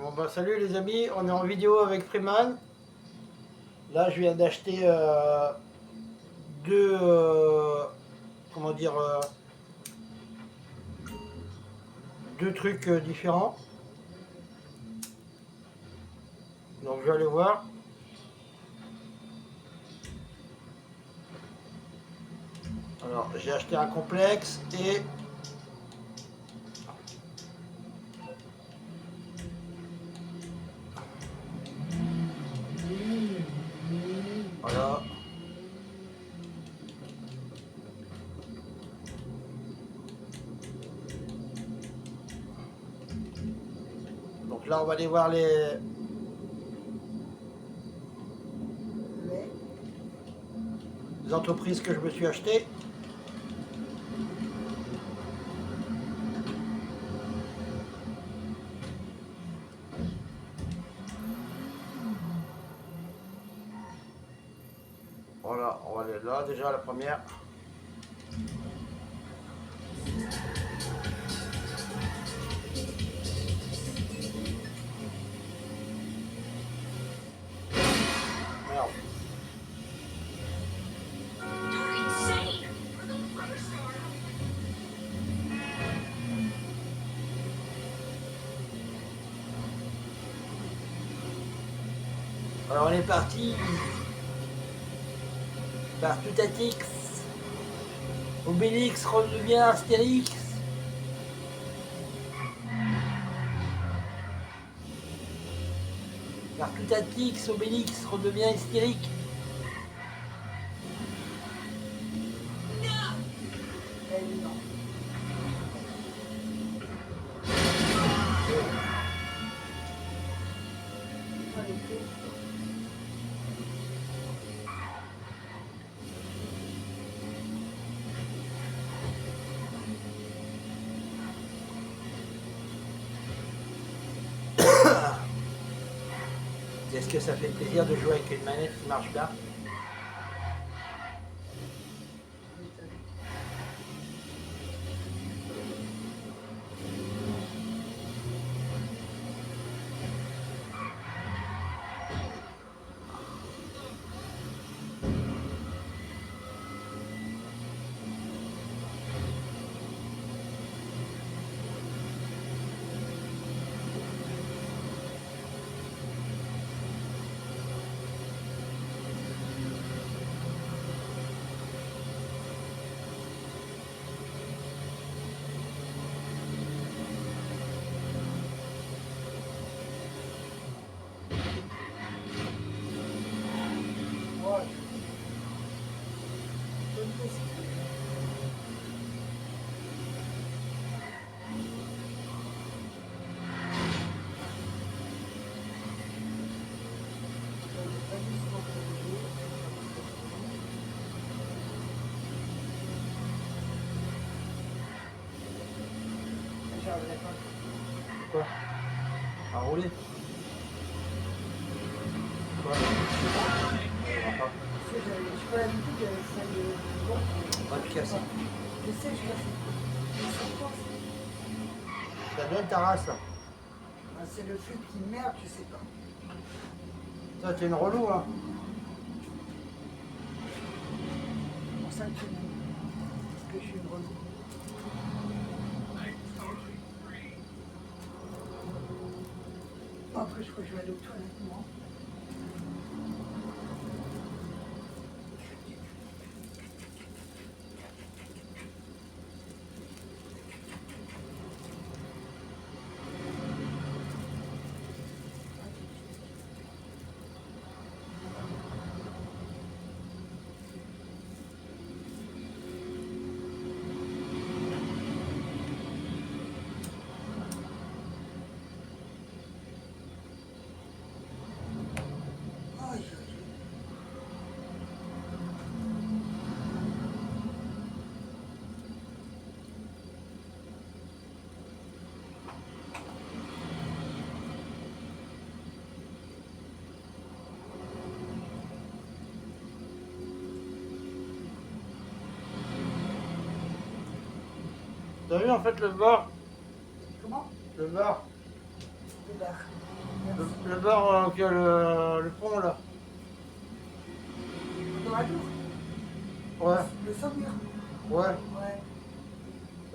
Bon bah salut les amis, on est en vidéo avec Freeman. Là je viens d'acheter deux comment dire deux trucs différents. Donc je vais aller voir. Alors j'ai acheté un complexe et voilà. Donc là on va aller voir les entreprises que je me suis acheté. Voilà, on va aller là déjà la première. Merde. Alors on est parti par Tutatix, Obélix redevient Astérix. Par Tutatix, Obélix redevient hystérique. Est-ce que ça fait plaisir de jouer avec une manette qui marche bien? Quoi? À rouler? Quoi? Je suis pas l'habitude de celle de bon. On va te casser. Je sais, je casse. Ça donne ta race là. C'est le truc qui merde, je sais pas. Ça t'es une relou hein. C'est pour ça que tu m'aimes. Parce que je suis une relou. Après, je crois que je vais aller aux toilettes, moi. T'as vu en fait le beurre? Comment? Le beurre. Le bar. le bar qui a le pont là. Dans la tour. Ouais, Le Saumur. ouais.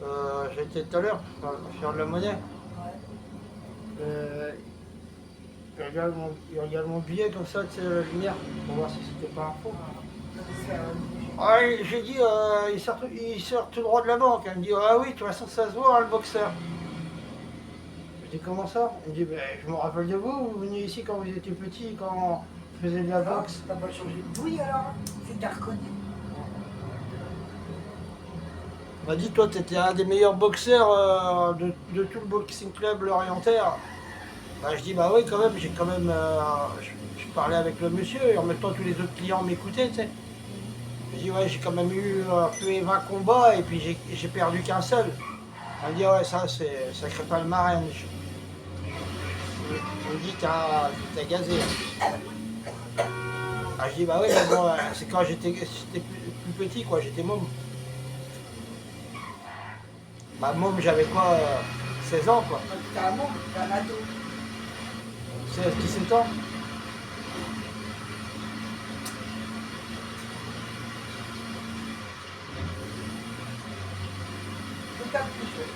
Ouais. J'ai été tout à l'heure sur de la monnaie. Ouais. Il regarde mon billet comme ça, tu sais, la lumière, pour voir si c'était pas un faux. Ah, J'ai dit, il sort tout droit de la banque. Elle me dit, ah oui, de toute façon, ça se voit, hein, le boxeur. Je dis, comment ça? Elle me dit, ben, je me rappelle de vous, vous veniez ici quand vous étiez petit, quand je faisais de la boxe. T'as pas changé de bruit alors? C'est t'as reconnu. On m'a dit, toi, t'étais un des meilleurs boxeurs de tout le boxing club Lorientaire. Bah, je dis, bah oui, quand même, j'ai quand même. Je parlais avec le monsieur et en même temps, tous les autres clients m'écoutaient, tu sais. Je dis, ouais, j'ai quand même eu fait 20 combats et puis j'ai perdu qu'un seul. Elle me dit, ouais, ça crée pas le marin. Je me dis, t'as gazé. Ah, je dis, bah oui, mais bon, c'est quand j'étais plus petit, quoi, j'étais môme. Bah, môme, j'avais quoi, 16 ans, quoi. T'as un monde, t'as un ado. 16, 17 ans. Tout à plus jeune.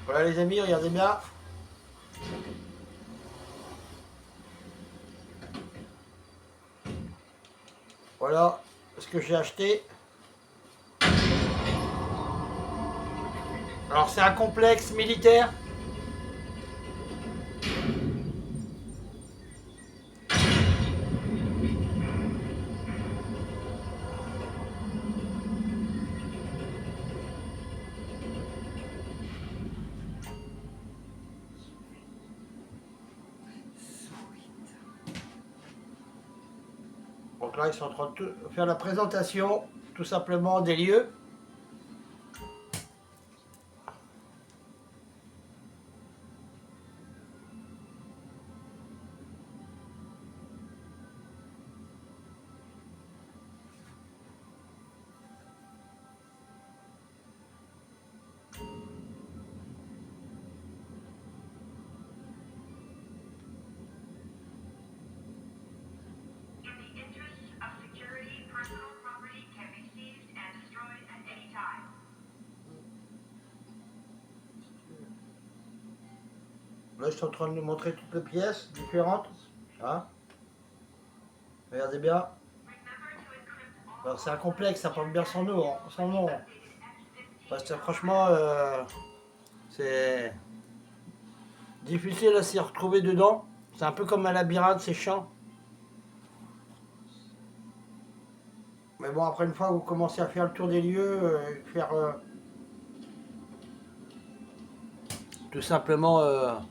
Voilà, les amis, regardez bien. Voilà ce que j'ai acheté. Alors, c'est un complexe militaire. Donc là, ils sont en train de faire la présentation, tout simplement, des lieux. Là, je suis en train de vous montrer toutes les pièces différentes. Hein? Regardez bien. Alors, c'est un complexe, ça porte bien son nom. Son nom. Parce que franchement, c'est difficile à s'y retrouver dedans. C'est un peu comme un labyrinthe, c'est chiant. Mais bon, après une fois que vous commencez à faire le tour des lieux, faire tout simplement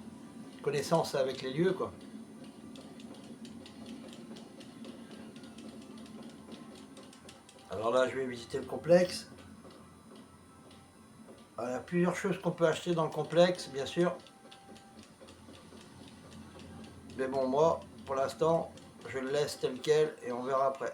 connaissance avec les lieux, quoi. Alors là, je vais visiter le complexe. Alors, il y a plusieurs choses qu'on peut acheter dans le complexe, bien sûr. Mais bon, moi, pour l'instant, je le laisse tel quel et on verra après.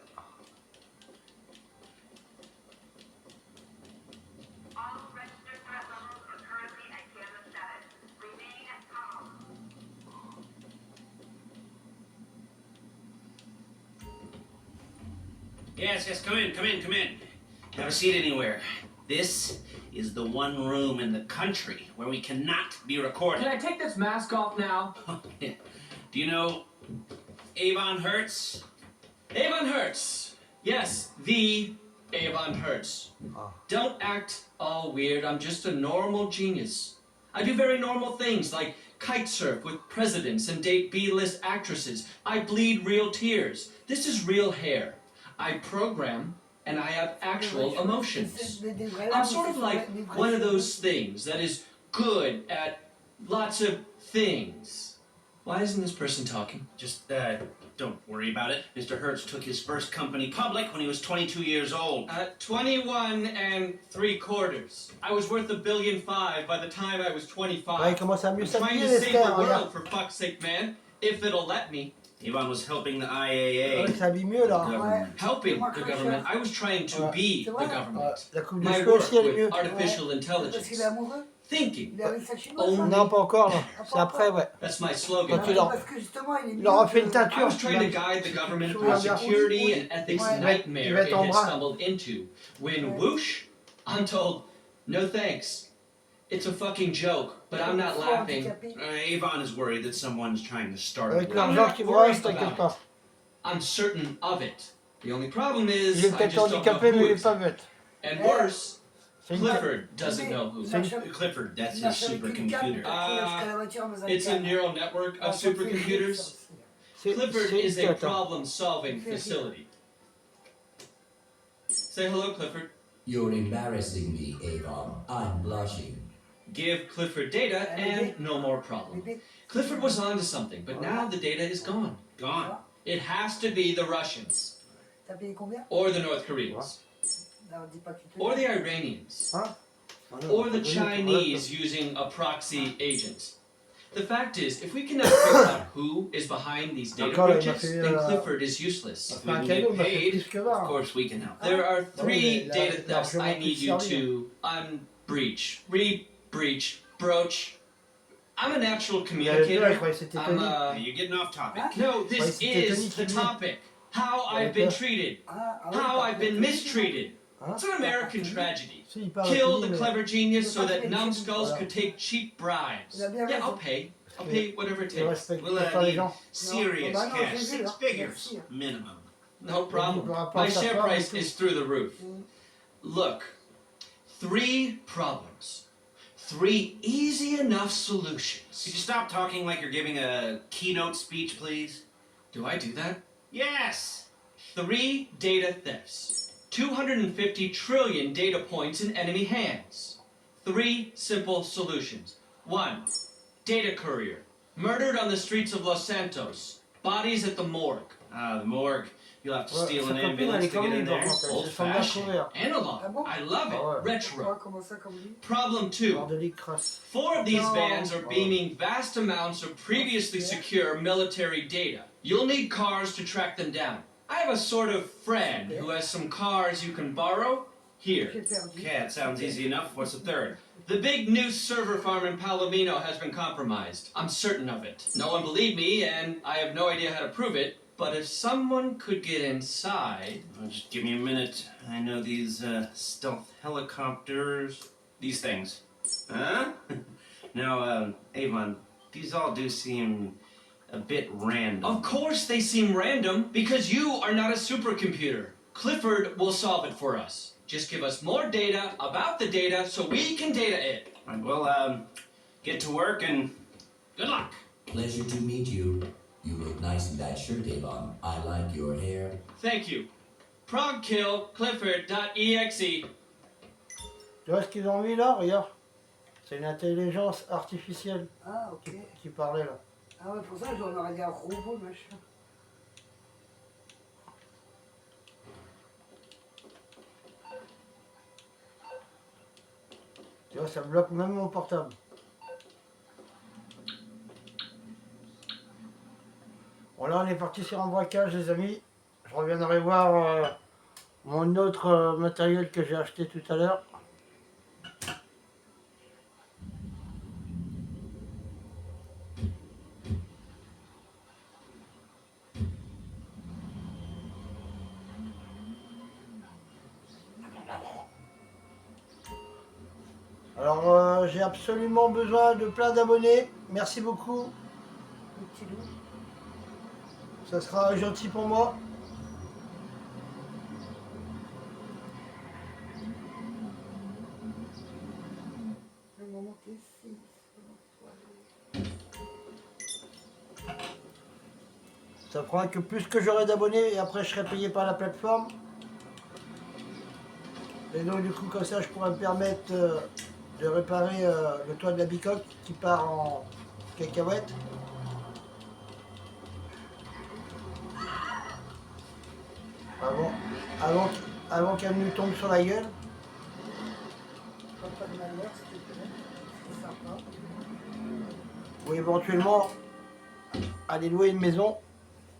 Yes, come in, come in, come in. Have a seat anywhere. This is the one room in the country where we cannot be recorded. Can I take this mask off now? Do you know Avon Hertz? Avon Hertz. Yes, the Avon Hertz. Oh. Don't act all weird. I'm just a normal genius. I do very normal things like kite surf with presidents and date B-list actresses. I bleed real tears. This is real hair. I program and I have actual emotions. I'm sort of like one of those things that is good at lots of things. Why isn't this person talking? Just, don't worry about it. Mr. Hertz took his first company public when he was 22 years old. 21 3/4. I was worth $1.5 billion by the time I was 25. Ouais, il commence à mieux I'm trying s'habiller, to les save frères, the regarde. world, for fuck's sake, man. If it'll let me. Ivan was helping the Ouais, IAA. il s'habille mieux, là. Government. Helping the government. I was trying to be the Ouais, government. la coupe de My cheveux work aussi, elle est mieux. with artificial Parce intelligence. qu'il est amoureux. Thinking. Il est avec sa chinoise. Oh, hein. Non, pas encore, non. C'est après, ouais. That's my slogan. Quand il en- Parce que justement, il est Il leur a fait une mieux que- I teinture. was trying to guide the government through Ouais, security and ethics Ouais. Il nightmare va être it en had bras. stumbled into. When Ouais. whoosh, I'm told, no thanks. It's a fucking joke, but I'm not Trop laughing. handicapé. Ivan is worried that someone's trying to start a Avec war. l'argent qui me reste, t'inquiète pas. I'm certain of it. The only problem is Il est I peut-être just don't know handicapé, mais who il est it's. pas bête. And worse, C'est une Clifford doesn't know who. Il marche avec- Clifford, that's il his marche avec une canne, supercomputer. après, jusqu'à la voiture dans un It's a cadre. neural network Ah, of ça fait rire, ça supercomputers. aussi. C'est Clifford c'est is une a tête, hein. problem-solving facility. Say hello, Clifford. You're embarrassing me, Avon. I'm blushing. Give Clifford data and no more problem. Bébé, Clifford was onto something, but now the data is gone. Gone. It has to be the Russians, t'as payé combien? or the North Koreans, Non, dis pas que tu te or the Iranians, Hein? or the Chinese using a proxy agent. The fact is, if we cannot figure out who is behind these data D'accord, il m'a breaches, fait, then Clifford is useless. If Enfin, we un can cadeau, get il m'a fait paid, plus que of 20. course we can help. There are three la- data thefts largement I need plus you sérieux. to unbreach, re-breach, broach. I'm a natural Il y a deux, je communicator. croyais que c'était I'm Tony. You're getting off topic. No, this Ouais, c'était Tony is qui the venait. topic. How Ouais, I've been toi. treated. Ah, ah oui, How t'as I've payé been Tony, mistreated. Hein? It's an American tragedy. Si, il parle à Kill Tony, the mais- clever genius so that Voilà. numbskulls could take cheap bribes. Il a bien Yeah, raison. I'll pay. I'll pay whatever it Je takes. respecte We'll pas les need gens. serious bah non, cash, j'ai vu, 6 hein. figures Merci. minimum. No problem. Il pourra pas My share s'asseoir price et tout. is through the roof. Mm. Look, 3 problems. 3 easy enough Could solutions. you stop talking like you're giving a keynote speech, please? Do I do that? Yes! 3 data thefts. 250 trillion data points in enemy hands. 3 simple solutions. 1. Data courier. Murdered on the streets of Los Santos. Bodies at the morgue. The morgue. You'll have to Ouais, steal sa an copine, elle ambulance est to comme get lui, in par there. contre. Elle Old se sent bien fashioned. courir. Analog. Ah bon? I love it. Ah ouais. Retro. Pourquoi, comment ça, comme lui? Problem 2. Bordelique crasse. 4 of these No. vans are beaming vast amounts of previously secure military data. You'll need cars to track them down. I have a sort of friend who has some cars you can borrow. Here. J'ai perdu. Okay, that sounds easy enough. What's the third? The big new server farm in Palomino has been compromised. I'm certain of it. No one believed me, and I have no idea how to prove it. But if someone could get inside... Just give me a minute. I know these stealth helicopters. These things. Huh? Now, Avon, these all do seem a bit random. Of course they seem random, because you are not a supercomputer. Clifford will solve it for us. Just give us more data about the data so we can data it. Right, well, get to work and good luck. Pleasure to meet you. You look nice in that shirt, Avon. I like your hair. Thank you. Progkill Clifford.exe. Tu vois ce qu'ils ont mis là? Regarde. C'est une intelligence artificielle Ah, ok. qui parlait là. Ah ouais, pour ça, on aurait dit un robot, machin. Tu vois, ça bloque même mon portable. Bon là on est parti sur un braquage les amis. Je reviendrai voir mon autre matériel que j'ai acheté tout à l'heure. Alors j'ai absolument besoin de plein d'abonnés. Merci beaucoup. Le petit loup. Ça sera gentil pour moi. Le moment qui est ici. crois que plus que j'aurai d'abonnés, et après je serai payé par la plateforme. Et donc du coup, comme ça, je pourrais me permettre de réparer le toit de la bicoque qui part en cacahuète. Avant qu'elle nous tombe sur la gueule. Pas de malheur, s'il te plaît. C'est sympa. Ou éventuellement aller louer une maison.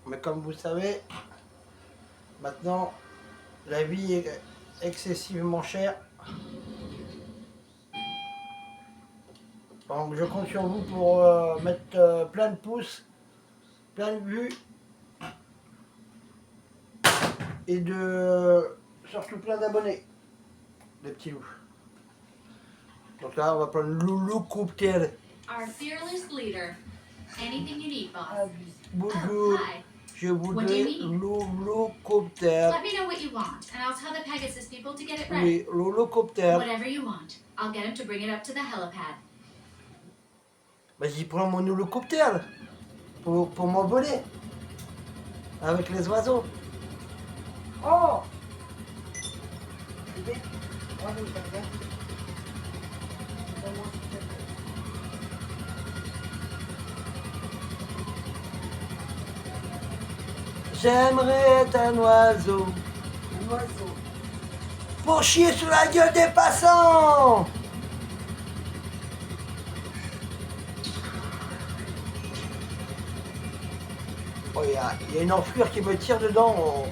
Mais comme vous savez, maintenant, la vie est excessivement chère. Donc je compte sur vous pour mettre plein de pouces, plein de vues et surtout plein d'abonnés, les petits loups. Donc là on va prendre Loulou Coupter. Our fearless leader. Anything you need, boss. Abusé. Bonjour, Oh, hi. je What do voudrais you need? Loulou Coupter. Let me know what you want, and I'll tell the Pegasus people to get it ready. Oui, Loulou Coupter. Whatever you want. I'll get him to bring it up to the helipad. Vas-y, prends mon hélicoptère pour m'envoler avec les oiseaux. Oh! Bébé, bravo, t'as bien. Donne-moi, s'il te plaît. J'aimerais être un oiseau Un oiseau. pour chier sur la gueule des passants. Oh, il y a une enflure qui me tire dedans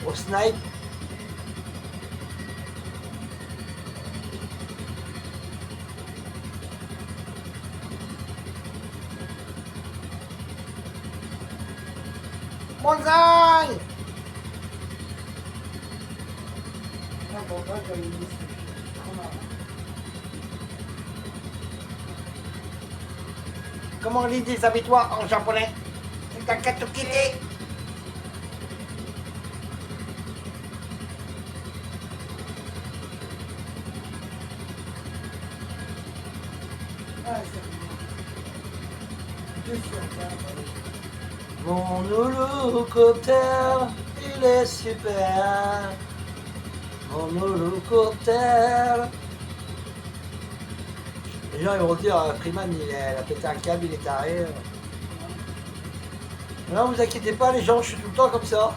au snipe. Bonsaï! Ah bon, bah, j'avais mis ce trop marrant. Comment on lit des habitoires en japonais? C'est un katukite. Ah, c'est bien. 2 sur 4. Mon hélicoptère, il est super. Mon hélicoptère. Les gens ils vont dire, Freeman il a pété un câble, il est taré. Non, vous inquiétez pas les gens, je suis tout le temps comme ça.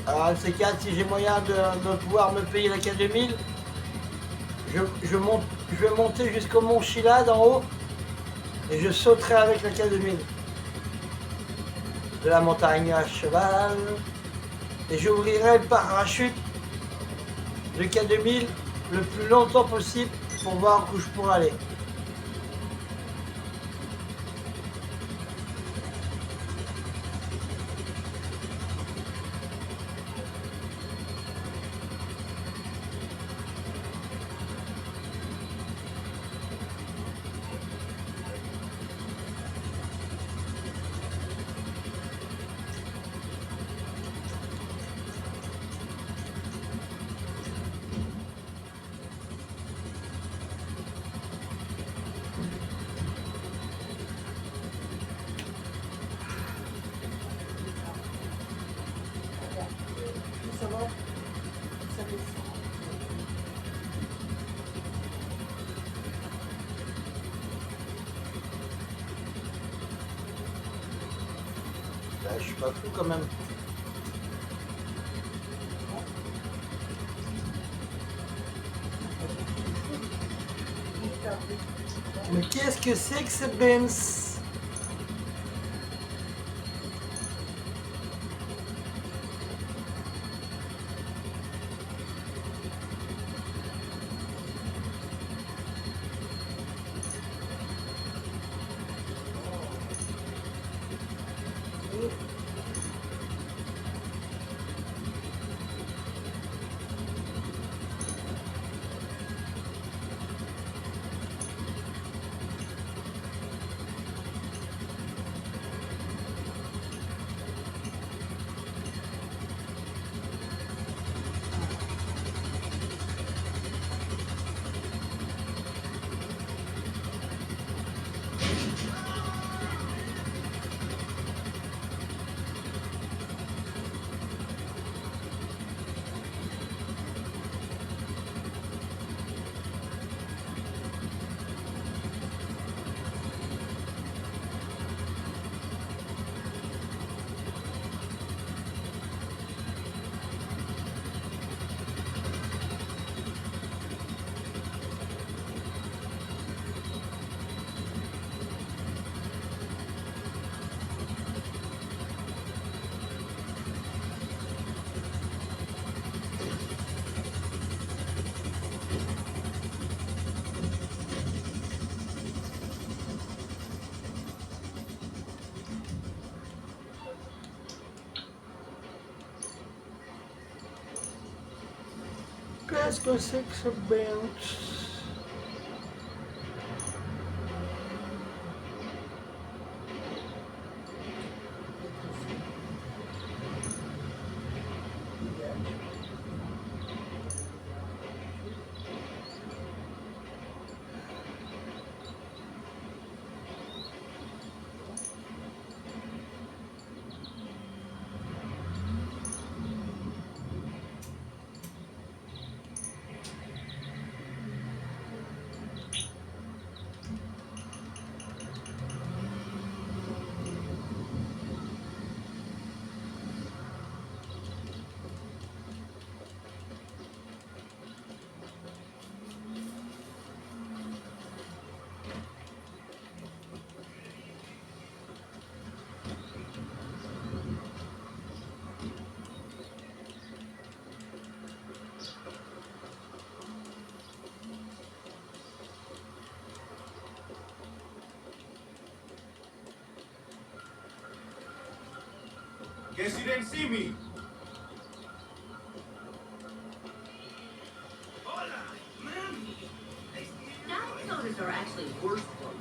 Alors, ces cas, si j'ai moyen de pouvoir me payer la K2000, je vais monter jusqu'au mont Chila d'en haut et je sauterai avec la K2000 de la montagne à cheval et j'ouvrirai le parachute de K2000 le plus longtemps possible pour voir où je pourrais aller. Ça va? Ça descend. Bah, je suis pas fou quand même. Mais qu'est-ce que c'est que ce Benz? Qu'est-ce que c'est que ce bench? Guess you didn't see me. Diet sodas are actually worse for you.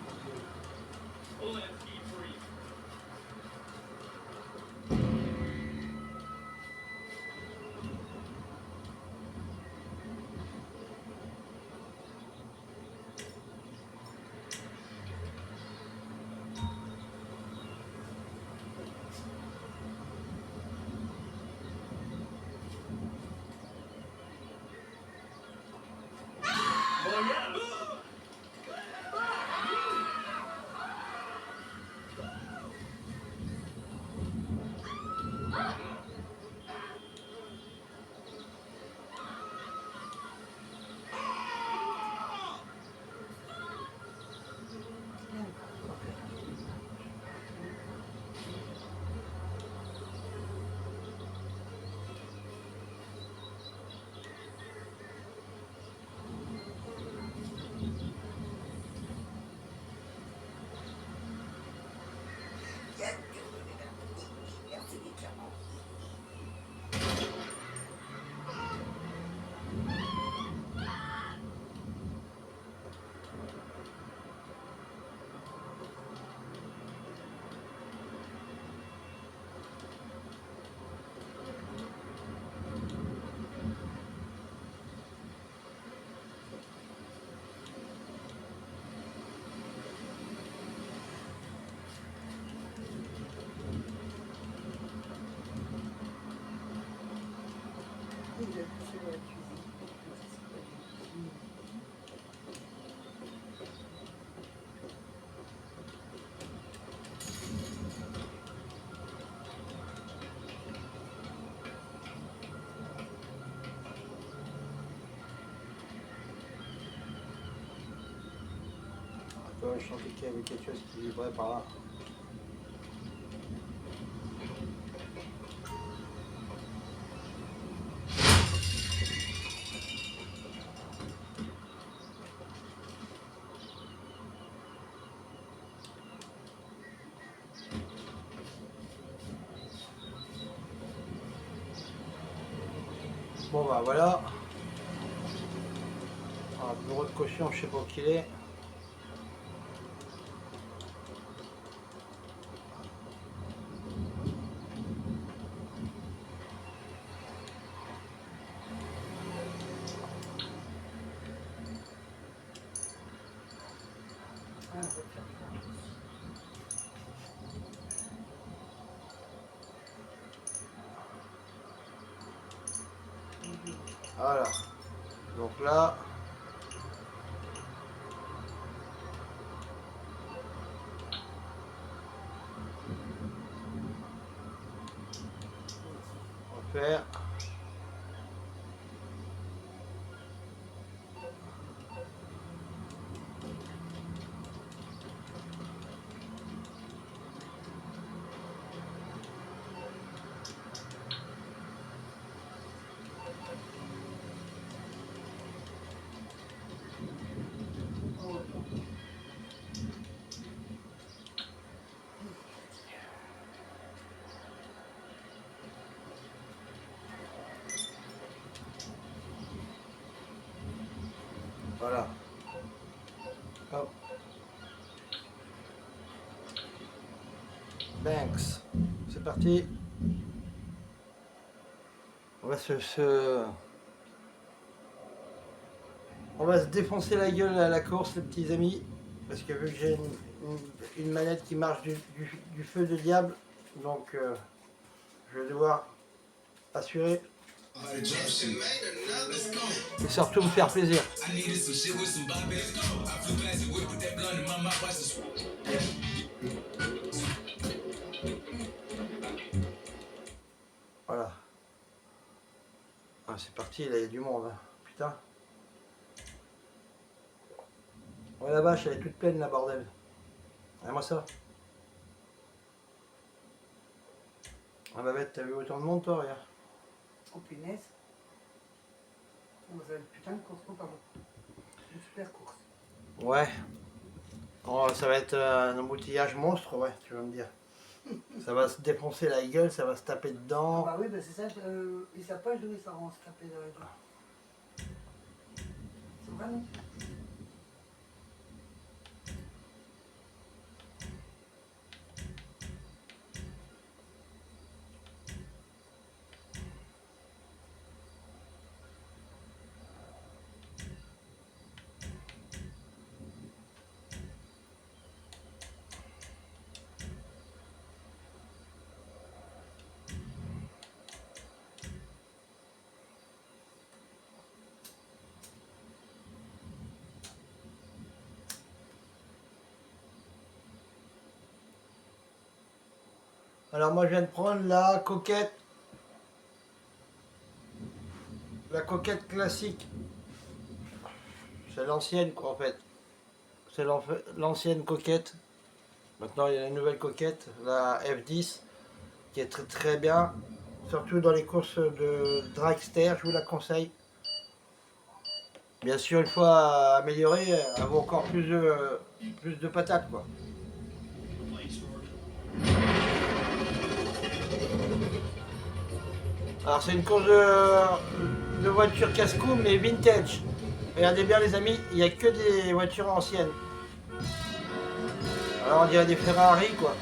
Je sentais qu'il y avait quelque chose qui vibrait par là. Bon bah voilà. Alors, bureau de caution, je sais pas où qu'il est. Voilà. Donc là, on va faire. Voilà. Hop. Banks. C'est parti. On va on va se défoncer la gueule à la course, les petits amis. Parce que vu que j'ai une manette qui marche du feu de diable, donc je vais devoir assurer et surtout me faire plaisir. Voilà. Ah, c'est parti, là il y a du monde. Hein. Putain. Ouais, la vache, elle est toute pleine, la bordel. Regarde-moi ça. Ah bah bête, t'as vu autant de monde toi, regarde. Oh punaise. Oh, ça va être putain de course, non, pardon. Une super course. Ouais. Oh, ça va être un embouteillage monstre, ouais, tu vas me dire. Ça va se défoncer la gueule, ça va se taper Ah dedans. bah oui, bah c'est ça, ils savent pas jouer, ça va se taper dans la gueule. C'est vrai, non? Alors moi je viens de prendre la coquette. La coquette classique. C'est l'ancienne quoi en fait. C'est l'ancienne coquette. Maintenant il y a la nouvelle coquette, la F10, qui est très très bien. Surtout dans les courses de dragster, je vous la conseille. Bien sûr, une fois améliorée, elle vaut encore plus de patates quoi. Alors c'est une course de voitures casse-cou mais vintage. Regardez bien les amis, il n'y a que des voitures anciennes. Alors on dirait des Ferrari quoi.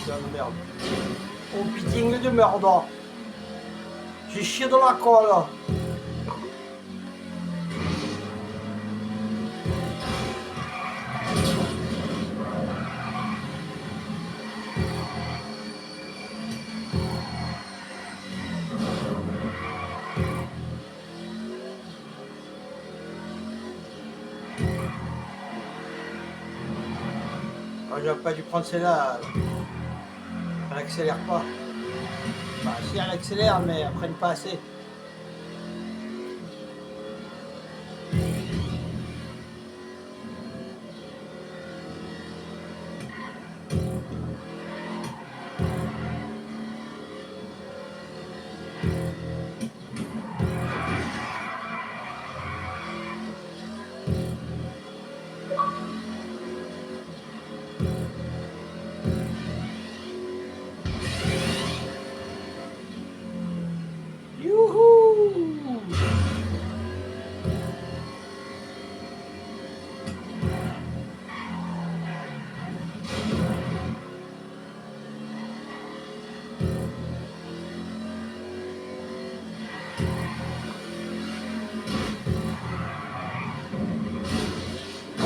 Putain de merde. Oh putain de merde. J'ai chié dans la colle. Oh, j'aurais pas dû prendre celle-là. Elle accélère pas. Bah si elle accélère mais elle freine pas assez. Youhou!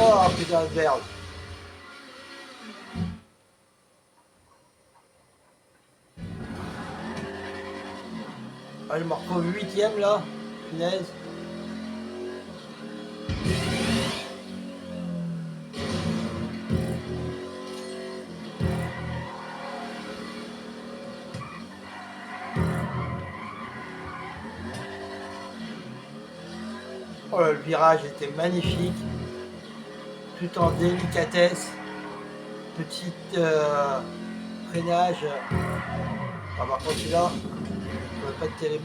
Oh putain de merde. Ah, je me retrouve 8ème là. Punaise. Oh, le virage était magnifique. Tout en délicatesse. Petit freinage. Ah, par contre, celui-là, il va pas être terrible.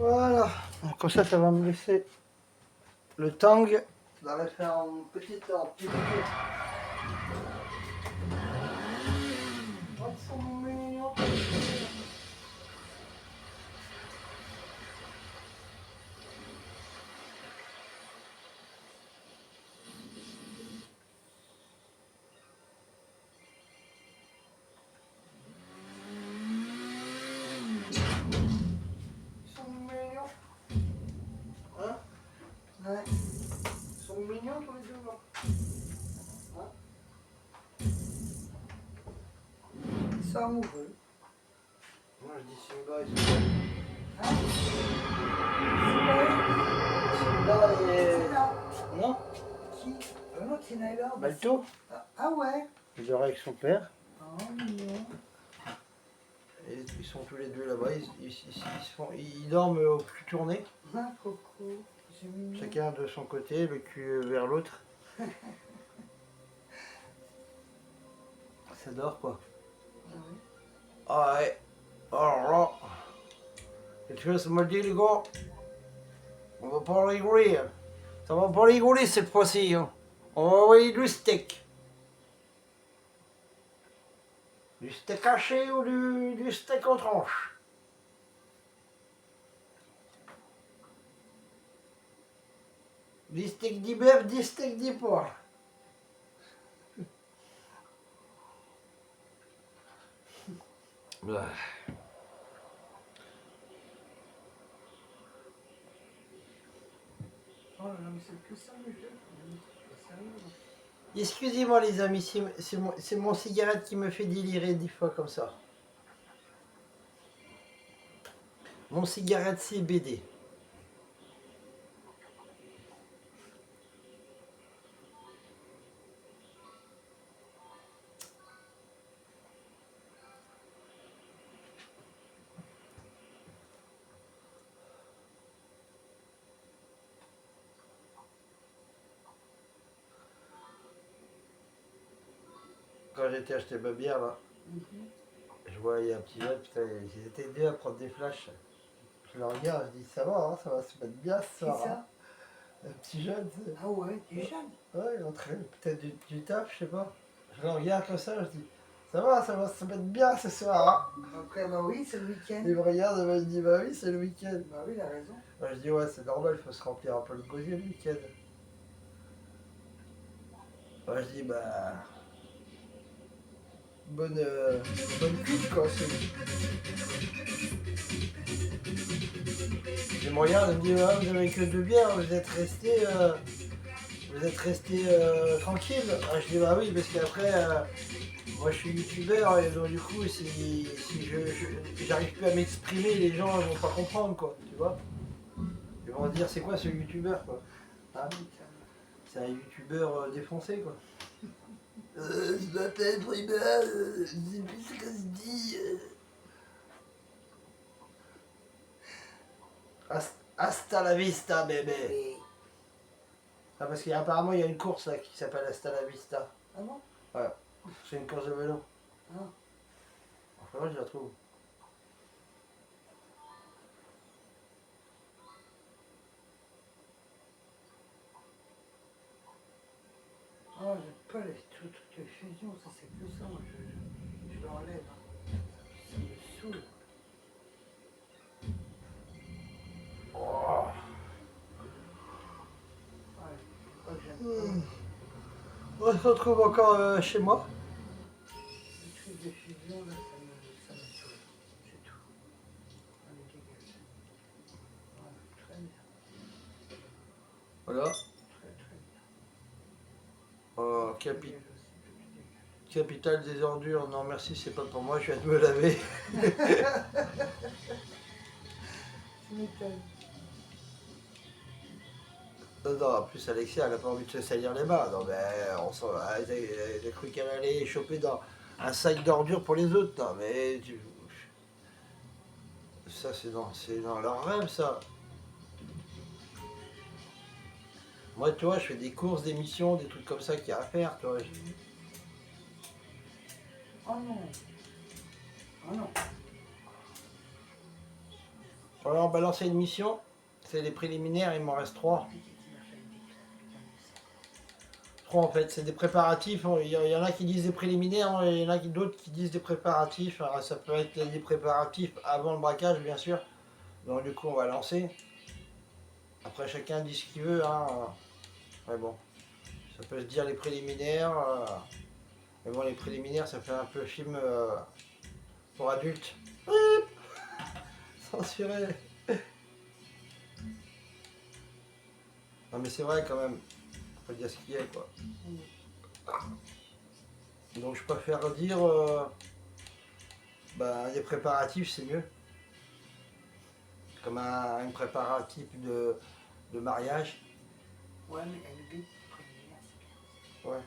Voilà. Comme ça va me laisser le tang d'aller faire une petite petite. Oh, ils sont mignons. Ils sont mignons. Hein? Ouais. Ils sont mignons tous les deux là. Hein? Ils sont amoureux. Moi je dis Simba, ils sont Hein? Simba et... C'est là. Non? Qui? L'autre, il est là. Balto? Ah ouais. Il dort avec son père. Oh, mignon. Et ils sont tous les deux là-bas. Ils dorment au cul tourné. Ah, Coco. C'est mignon. Chacun de son côté, le cul vers l'autre. Ça dort quoi. Ah ouais. Ah ouais. Alors là. Quelque chose me dit les gars. On va pas rigoler. Hein. Ça va pas rigoler cette fois-ci. Hein. On va envoyer du steak. Du steak haché ou du steak en tranches. Du steak du bœuf, du steak du porc. Ouais. Oh là là, mais c'est que ça, le jeu. C'est sérieux. Excusez-moi les amis, c'est mon cigarette qui me fait délirer des fois comme ça. Mon cigarette CBD. Quand j'étais acheté ma bière là, je voyais un petit jeune, putain, ils étaient deux à prendre des flashs. Je le regarde, je dis ça va, hein, ça va se mettre bien ce Qui soir. ça? Hein. Un petit jeune, tu sais. Ah ouais, du jeune. Ouais, il entrait peut-être du taf, je sais pas. Je le regarde comme ça, je dis ça va se mettre bien ce soir. Hein. Après, bah oui, c'est le week-end. Il me regarde et il me dit bah oui, c'est le week-end. Bah oui, il a raison. Moi je dis ouais, c'est normal, il faut se remplir un peu le gosier le week-end. Moi je dis bah. Bonne cuite quoi. Il me regarde et me dit ouais, vous avez que 2 bières, vous êtes resté tranquille. Ah, je dis bah oui, parce qu'après, moi je suis youtubeur et donc du coup, si j'arrive plus à m'exprimer, les gens vont pas comprendre quoi, tu vois. Ils vont se dire c'est quoi ce youtubeur quoi. Hein, c'est un youtubeur défoncé quoi. Je m'appelle Prima, je sais plus ce que se dit. Hasta la vista, bébé. Et... Ah, parce qu'apparemment, il y a une course là qui s'appelle Hasta la vista. Ah bon? Ouais, c'est une course de vélo. Ah. Enfin, moi, je la trouve. On se retrouve encore chez moi. Le truc de fusion, là, ça me saoule. C'est tout. Allez, dégage. Voilà, très bien. Voilà. Très bien. Capi- Dégage aussi, que tu dégages. Capitale des ordures. Non merci, c'est pas pour moi, je viens de me laver. Tu m'étonnes. Non, en plus Alexia, elle a pas envie de se salir les mains. Non mais on s'en elle a cru qu'elle allait choper dans un sac d'ordures pour les autres. Non mais ça c'est dans leur rêve ça. Moi tu vois, je fais des courses, des missions, des trucs comme ça qu'il y a à faire, tu vois. Oh non. Oh non. Alors on va lancer une mission, c'est les préliminaires, il m'en reste 3. Trois en fait, c'est des préparatifs, il y en a qui disent des préliminaires, il y en a d'autres qui disent des préparatifs. Alors, ça peut être des préparatifs avant le braquage bien sûr, donc du coup on va lancer. Après chacun dit ce qu'il veut, hein. Mais bon, ça peut se dire les préliminaires, mais bon les préliminaires ça fait un peu film pour adultes. Censuré. Non mais c'est vrai quand même, faut dire ce qu'il y a quoi. Donc je préfère dire des préparatifs c'est mieux. Comme un préparatif de mariage. Ouais, mais LB, préliminaire, c'est bien. Ouais.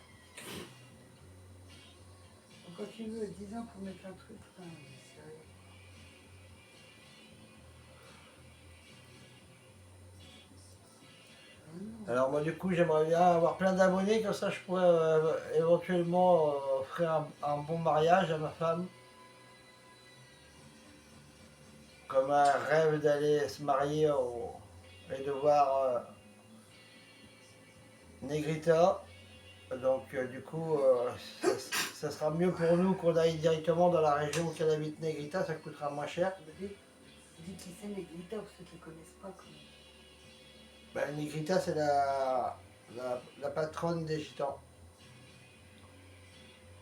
Donc, quand tu veux, 10 ans pour mettre un truc, putain, mais sérieux. Ah non. Alors moi du coup j'aimerais bien avoir plein d'abonnés, comme ça je pourrais éventuellement offrir un bon mariage à ma femme. Comme un rêve d'aller se marier et de voir Negrita. Donc du coup ça sera mieux pour nous qu'on aille directement dans la région où qu'elle habite Negrita, ça coûtera moins cher. Dis qui c'est Negrita pour ceux qui ne connaissent pas. Quoi. Negrita c'est la patronne des gitans.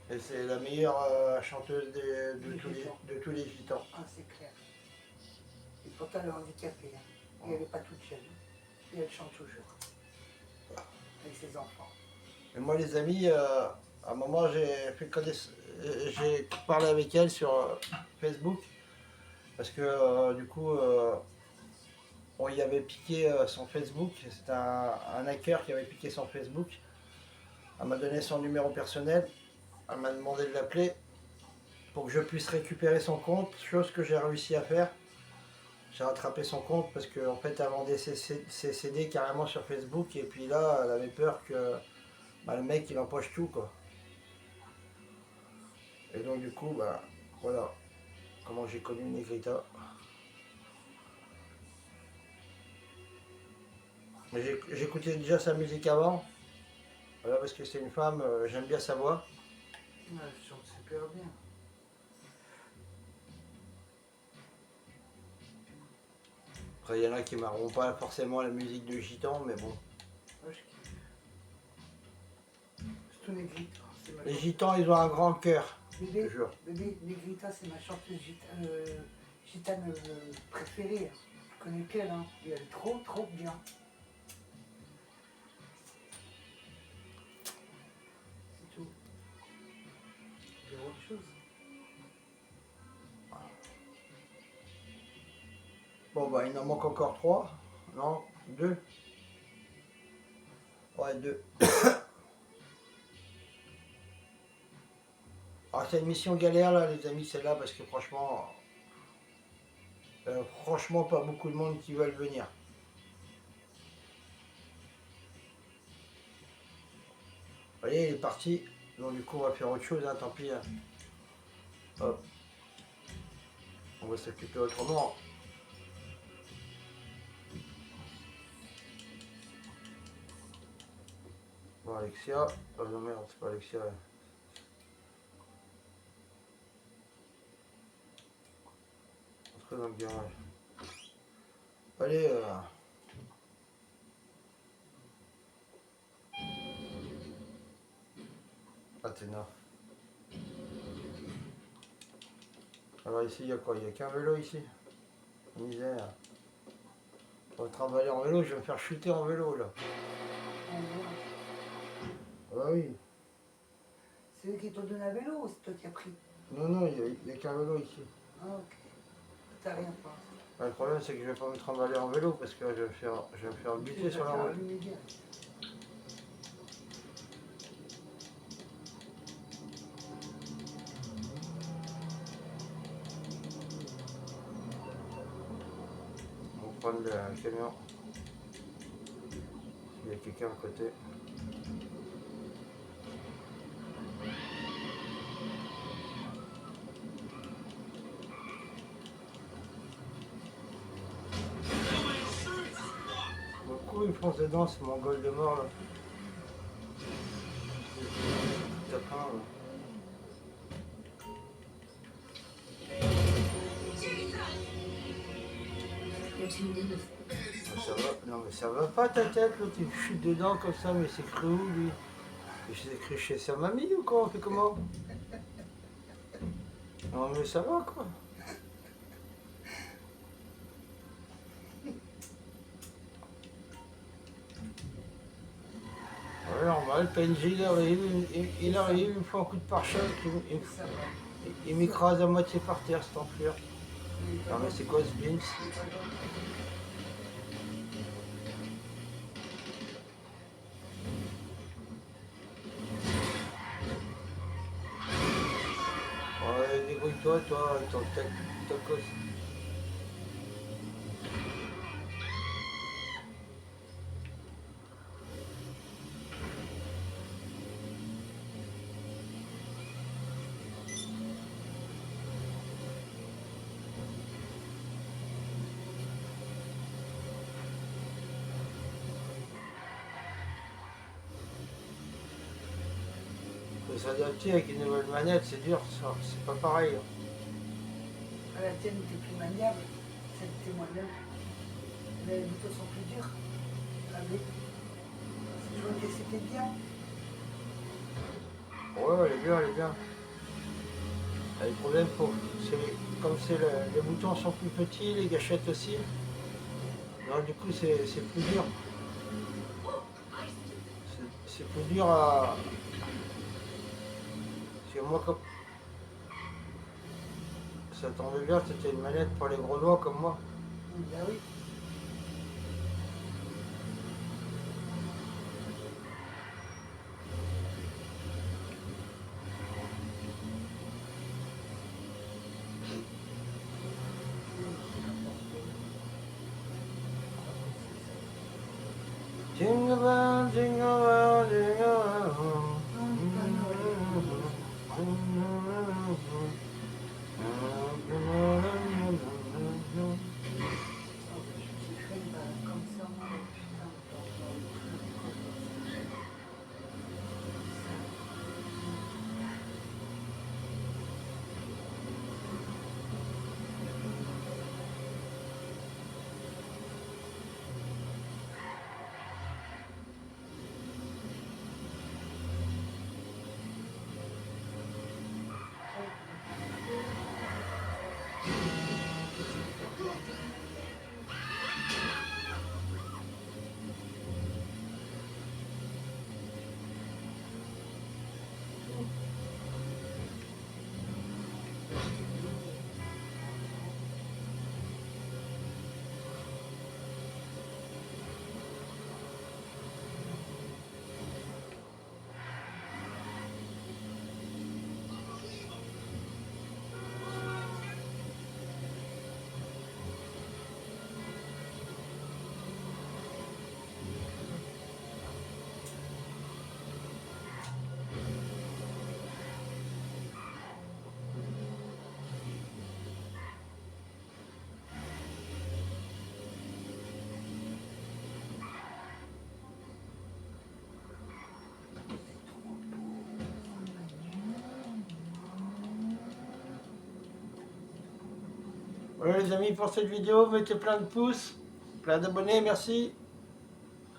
Et c'est la meilleure chanteuse de tous les gitans. Ah, c'est clair. Et pourtant, elle est handicapée. Hein. Et elle n'est pas toute jeune. Et elle chante toujours. Avec ses enfants. Et moi les amis, à un moment j'ai parlé avec elle sur Facebook. Parce que du coup, on y avait piqué son Facebook. C'était un hacker qui avait piqué son Facebook. Elle m'a donné son numéro personnel. Elle m'a demandé de l'appeler pour que je puisse récupérer son compte, chose que j'ai réussi à faire. J'ai rattrapé son compte parce qu'en fait elle vendait ses CD carrément sur Facebook et puis là elle avait peur que le mec il empoche tout quoi. Et donc du coup voilà comment j'ai connu Negrita. Mais j'écoutais déjà sa musique avant. Voilà parce que c'est une femme, j'aime bien sa voix. Ouais, elle chante super bien. Après il y en a qui m'arront pas forcément la musique de gitan, mais bon. Ouais, je kiffe. C'est tout Negrita. C'est ma Les chanteuse. gitans ils ont un grand cœur, je te Bébé, jure. bébé, Negrita, c'est ma chanteuse gitane préférée. Hein. Je connais qu'elle, hein. Et elle est trop bien. C'est tout. Il y a autre chose. Bon il en manque encore 3. Non, 2. Ouais, 2. Alors c'est une mission galère là les amis, celle-là, parce que franchement pas beaucoup de monde qui veulent venir. Vous voyez, il est parti. Donc du coup on va faire autre chose, hein, tant pis. Hein. Hop. On va s'occuper autrement. Bon Alexia. Oh non merde, c'est pas Alexia. Entrer dans le garage. Allez Athéna. Alors ici, il y a quoi? Il n'y a qu'un vélo ici. Misère. Pour travailler en vélo, je vais me faire chuter en vélo là. Ah oui. C'est eux qui t'ont donné un vélo ou c'est toi qui as pris? Non, il n'y a qu'un vélo ici. Ah ok. T'as rien pas. Le problème, c'est que je vais pas me trimballer en vélo parce que je vais me faire buter sur la route. On va prendre le camion. Il y a quelqu'un à côté. Beaucoup ils foncent dedans, ce mongol de mort là. Tapin, là. Ça va, non mais ça va pas ta tête, l'autre il chute dedans comme ça, mais c'est cru où lui? Il s'est cru chez sa mamie ou quoi? On fait comment? Non mais ça va quoi. Ouais, normal, PNJ il arrive, il me fait un coup de pare-choc, il m'écrase à moitié par terre cet enflure. Non mais c'est quoi ce Beams? Ouais, débrouille-toi, toi, avec ton tacos. Faut s'adapter avec une nouvelle manette, c'est dur, ça, c'est pas pareil. Ah, la tienne était plus maniable, celle était moins bien. Les boutons sont plus durs. Ah oui. Je vois que c'était bien. Ouais, elle est bien, elle est bien. Le problème, comme les boutons sont plus petits, les gâchettes aussi, donc du coup c'est plus dur. C'est plus dur à... Parce que moi, comme ça tombait bien, c'était une manette pour les gros doigts comme moi. Ben oui. Jingle bell, jingle bell, jingle bell. Comme ça, moi, putain. Voilà les amis pour cette vidéo, mettez plein de pouces, plein d'abonnés, merci.